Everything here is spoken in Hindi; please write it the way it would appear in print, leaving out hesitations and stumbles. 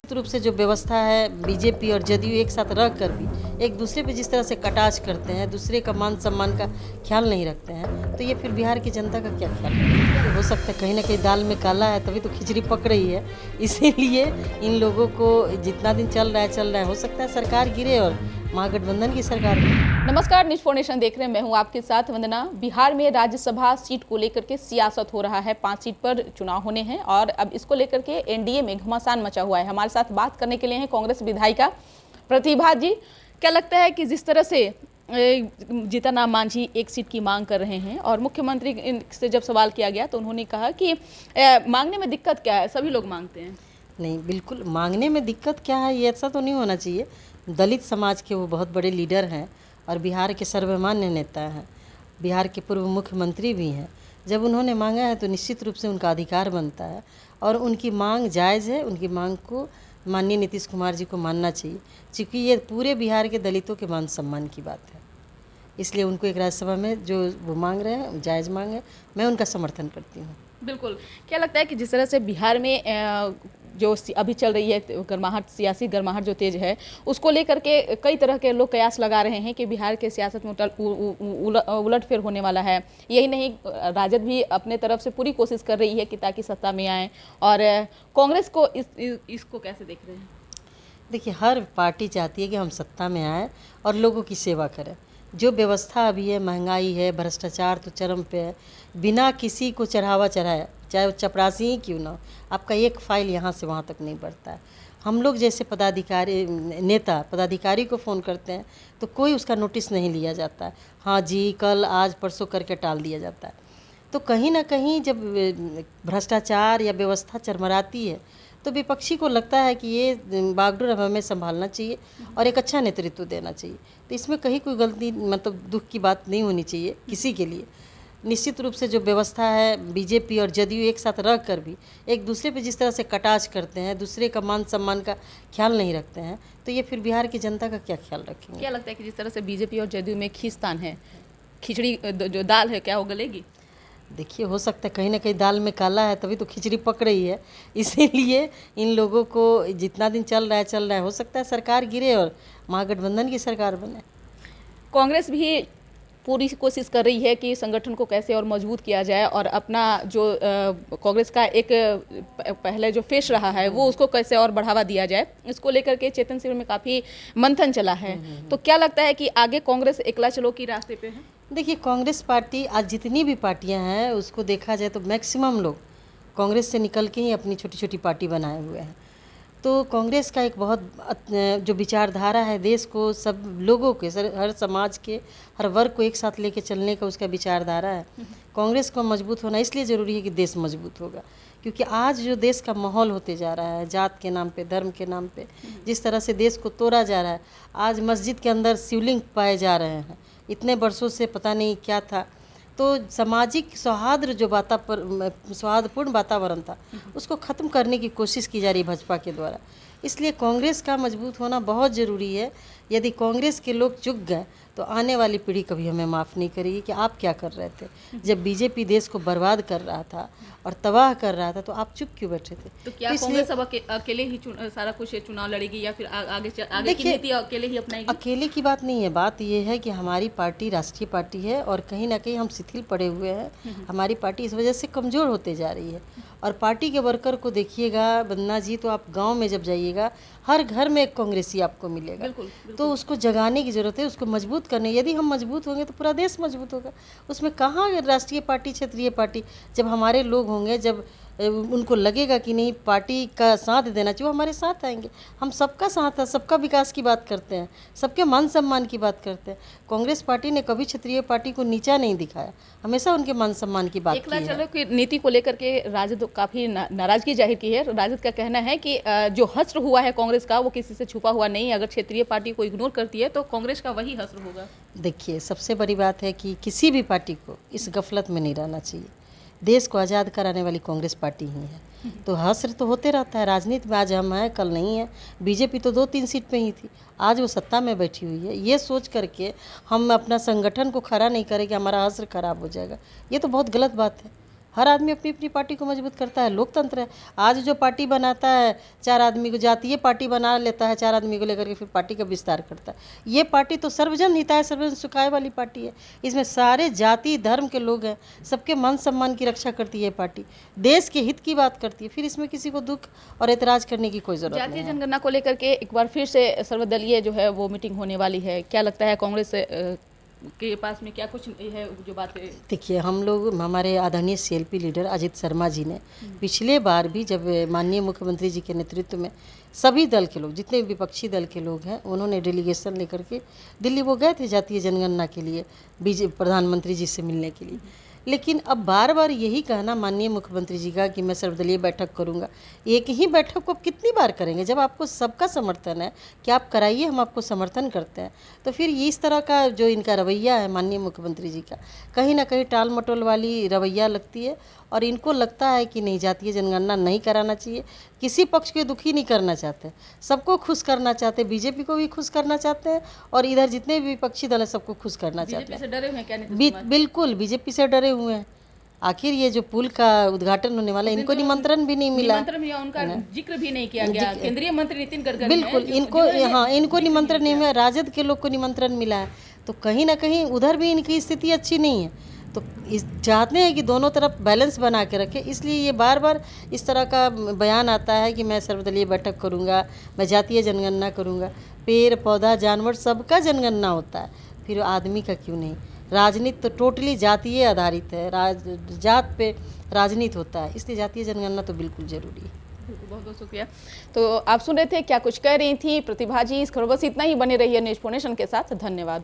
रूप से जो व्यवस्था है बीजेपी और जदयू एक साथ रह कर भी एक दूसरे पे जिस तरह से कटाक्ष करते हैं, दूसरे का मान सम्मान का ख्याल नहीं रखते हैं, तो ये फिर बिहार की जनता का क्या ख्याल रखेंगे? हो सकता है कहीं ना कहीं दाल में काला है, तभी तो खिचड़ी पक रही है। इसीलिए इन लोगों को जितना दिन चल रहा है, हो सकता है सरकार गिरे और महागठबंधन की सरकार बने। नमस्कार, न्यूज फोर नेशन देख रहे हैं। मैं हूं आपके साथ वंदना। बिहार में राज्यसभा सीट को लेकर के सियासत हो रहा है। 5 सीट पर चुनाव होने हैं और अब इसको लेकर के एनडीए में घमासान मचा हुआ है। हमारे साथ बात करने के लिए हैं कांग्रेस विधायिका प्रतिभा जी। क्या लगता है कि जिस तरह से जीतन राम मांझी एक सीट की मांग कर रहे हैं और मुख्यमंत्री से जब सवाल किया गया तो उन्होंने कहा कि मांगने में दिक्कत क्या है, सभी लोग मांगते हैं। नहीं, बिल्कुल मांगने में दिक्कत क्या है, ये ऐसा तो नहीं होना चाहिए। दलित समाज के वो बहुत बड़े लीडर हैं और बिहार के सर्वमान्य नेता हैं, बिहार के पूर्व मुख्यमंत्री भी हैं। जब उन्होंने मांगा है तो निश्चित रूप से उनका अधिकार बनता है और उनकी मांग जायज़ है। उनकी मांग को माननीय नीतीश कुमार जी को मानना चाहिए, क्योंकि ये पूरे बिहार के दलितों के मान सम्मान की बात है। इसलिए उनको एक राज्यसभा में जो वो मांग रहे हैं जायज़ मांग है, मैं उनका समर्थन करती हूँ। बिल्कुल। क्या लगता है कि जिस तरह से बिहार में जो अभी चल रही है गर्माहट, सियासी गर्माहट जो तेज है, उसको लेकर के कई तरह के लोग कयास लगा रहे हैं कि बिहार के सियासत में उलटफेर होने वाला है। यही नहीं, राजद भी अपने तरफ से पूरी कोशिश कर रही है कि ताकि सत्ता में आए। और कांग्रेस को इसको कैसे देख रहे हैं? देखिए, हर पार्टी चाहती है कि हम सत्ता में आए और लोगों की सेवा करें। जो व्यवस्था अभी है, महंगाई है, भ्रष्टाचार तो चरम पे है। बिना किसी को चढ़ावा चढ़ाया, चाहे वो चपरासी ही क्यों ना हो, आपका एक फाइल यहाँ से वहाँ तक नहीं बढ़ता है। हम लोग जैसे पदाधिकारी को फ़ोन करते हैं तो कोई उसका नोटिस नहीं लिया जाता है। हाँ जी, कल आज परसों करके टाल दिया जाता है। तो कहीं ना कहीं जब भ्रष्टाचार या व्यवस्था चरमराती है तो विपक्षी को लगता है कि ये बागडोर हमें संभालना चाहिए और एक अच्छा नेतृत्व देना चाहिए। तो इसमें कहीं कोई गलती मतलब दुख की बात नहीं होनी चाहिए किसी के लिए। निश्चित रूप से जो व्यवस्था है बीजेपी और जदयू एक साथ रह कर भी एक दूसरे पे जिस तरह से कटाक्ष करते हैं, दूसरे का मान सम्मान का ख्याल नहीं रखते हैं, तो ये फिर बिहार की जनता का क्या ख्याल रखेंगे? क्या लगता है कि जिस तरह से बीजेपी और जदयू में खींचतान है, खिचड़ी जो दाल है क्या वो गलेगी? देखिए, हो सकता है कहीं ना कहीं दाल में काला है, तभी तो खिचड़ी पक रही है। इसीलिए इन लोगों को जितना दिन चल रहा है, हो सकता है सरकार गिरे और महागठबंधन की सरकार बने। कांग्रेस भी पूरी कोशिश कर रही है कि संगठन को कैसे और मजबूत किया जाए और अपना जो कांग्रेस का एक पहले जो फेस रहा है वो उसको कैसे और बढ़ावा दिया जाए। इसको लेकर के चेतन शिविर में काफ़ी मंथन चला है। तो क्या लगता है कि आगे कांग्रेस एकला चलो की रास्ते पे है? देखिए, कांग्रेस पार्टी आज जितनी भी पार्टियां हैं उसको देखा जाए तो मैक्सिमम लोग कांग्रेस से निकल के ही अपनी छोटी छोटी पार्टी बनाए हुए हैं। तो कांग्रेस का एक बहुत जो विचारधारा है, देश को सब लोगों के हर समाज के हर वर्ग को एक साथ लेके चलने का उसका विचारधारा है। कांग्रेस को मजबूत होना इसलिए ज़रूरी है कि देश मजबूत होगा, क्योंकि आज जो देश का माहौल होते जा रहा है, जात के नाम पे, धर्म के नाम पे जिस तरह से देश को तोड़ा जा रहा है। आज मस्जिद के अंदर शिवलिंग पाए जा रहे हैं, इतने वर्षों से पता नहीं क्या था। तो सामाजिक सौहार्दपूर्ण वातावरण था, उसको ख़त्म करने की कोशिश की जा रही है भाजपा के द्वारा। इसलिए कांग्रेस का मजबूत होना बहुत ज़रूरी है। यदि कांग्रेस के लोग चुक गए तो आने वाली पीढ़ी कभी हमें माफ़ नहीं करेगी कि आप क्या कर रहे थे। जब बीजेपी देश को बर्बाद कर रहा था और तबाह कर रहा था तो आप चुप क्यों बैठे थे? तो क्या कांग्रेस अब अकेले ही सारा कुछ चुनाव लड़ेगी या फिर आगे की नीति अकेले ही अपनाएगी? अकेले की बात नहीं है, बात यह है कि हमारी पार्टी राष्ट्रीय पार्टी है और कहीं ना कहीं हम शिथिल पड़े हुए हैं। हमारी पार्टी इस वजह से कमज़ोर होते जा रही है। और पार्टी के वर्कर को देखिएगा वंदना जी, तो आप गांव में जब जाइएगा हर घर में एक कांग्रेसी आपको मिलेगा। बिल्कुल। तो उसको जगाने की ज़रूरत है, उसको मजबूत करने। यदि हम मजबूत होंगे तो पूरा देश मजबूत होगा। उसमें कहाँ राष्ट्रीय पार्टी क्षेत्रीय पार्टी, जब हमारे लोग होंगे, जब उनको लगेगा कि नहीं पार्टी का साथ देना चाहिए, वो हमारे साथ आएंगे। हम सबका साथ है, सबका विकास की बात करते हैं, सबके मान सम्मान की बात करते हैं। कांग्रेस पार्टी ने कभी क्षेत्रीय पार्टी को नीचा नहीं दिखाया, हमेशा उनके मान सम्मान की बात की है। चलो की नीति को लेकर के राजद काफ़ी नाराजगी जाहिर की है। राजद का कहना है कि जो हश्र हुआ है कांग्रेस का वो किसी से छुपा हुआ नहीं है। अगर क्षेत्रीय पार्टी को इग्नोर करती है तो कांग्रेस का वही हश्र होगा। देखिए, सबसे बड़ी बात है कि किसी भी पार्टी को इस गफलत में नहीं रहना चाहिए। देश को आज़ाद कराने वाली कांग्रेस पार्टी ही है। तो हश्र तो होते रहता है राजनीति में, आज हम हैं कल नहीं है। बीजेपी तो 2-3 सीट पे ही थी, आज वो सत्ता में बैठी हुई है। ये सोच करके हम अपना संगठन को खड़ा नहीं करें कि हमारा हश्र खराब हो जाएगा, ये तो बहुत गलत बात है। हर आदमी अपनी अपनी पार्टी को मजबूत करता है, लोकतंत्र है। आज जो पार्टी बनाता है 4 आदमी को, जातीय पार्टी बना लेता है 4 आदमी को लेकर के, फिर पार्टी का विस्तार करता है। ये पार्टी तो सर्वजन हिताय सर्वजन सुखाय वाली पार्टी है। इसमें सारे जाति धर्म के लोग हैं, सबके मान सम्मान की रक्षा करती है ये पार्टी, देश के हित की बात करती है। फिर इसमें किसी को दुख और ऐतराज करने की कोई जरूरत नहीं जातीय है। जनगणना को लेकर के एक बार फिर से सर्वदलीय जो है वो मीटिंग होने वाली है, क्या लगता है कांग्रेस के पास में क्या कुछ है जो बातें? देखिए, हम लोग, हमारे आदरणीय CLP लीडर अजित शर्मा जी ने पिछले बार भी, जब माननीय मुख्यमंत्री जी के नेतृत्व में सभी दल के लोग, जितने विपक्षी दल के लोग हैं, उन्होंने डेलीगेशन लेकर के दिल्ली वो गए थे जातीय जनगणना के लिए, प्रधानमंत्री जी से मिलने के लिए। लेकिन अब बार बार यही कहना माननीय मुख्यमंत्री जी का कि मैं सर्वदलीय बैठक करूंगा, एक ही बैठक को आप कितनी बार करेंगे? जब आपको सबका समर्थन है कि आप कराइए, हम आपको समर्थन करते हैं, तो फिर ये इस तरह का जो इनका रवैया है माननीय मुख्यमंत्री जी का, कहीं ना कहीं टाल मटोल वाली रवैया लगती है। और इनको लगता है कि नहीं, जातीय जनगणना नहीं कराना चाहिए, किसी पक्ष को दुखी नहीं करना चाहते, सबको खुश करना चाहते, बीजेपी को भी खुश करना चाहते हैं और इधर जितने भी विपक्षी दल है सबको खुश करना चाहते बीजेपी से डरे हुए हैं क्या? बिल्कुल बीजेपी से डरे हुए हैं। आखिर ये जो पुल का उद्घाटन होने वाला है, इनको निमंत्रण भी नहीं मिला, उनका जिक्र भी नहीं किया गया। केंद्रीय मंत्री नितिन गडकरी बिल्कुल इनको निमंत्रण नहीं मिला, राजद के लोग को निमंत्रण मिला है, तो कहीं ना कहीं उधर भी इनकी स्थिति अच्छी नहीं है। तो चाहते हैं कि दोनों तरफ बैलेंस बना के रखें, इसलिए ये बार बार इस तरह का बयान आता है कि मैं सर्वदलीय बैठक करूंगा, मैं जातीय जनगणना करूंगा। पेड़ पौधा जानवर सबका जनगणना होता है, फिर आदमी का क्यों नहीं? राजनीति तो टोटली जातीय आधारित है, जात पे राजनीति होता है, इसलिए जातीय जनगणना तो बिल्कुल ज़रूरी है। बहुत बहुत शुक्रिया। तो आप सुन रहे थे क्या कुछ कह रही थी प्रतिभा जी। इस खबर बस इतना ही, बने रहिए न्यूज़ फोनेशन के साथ। धन्यवाद।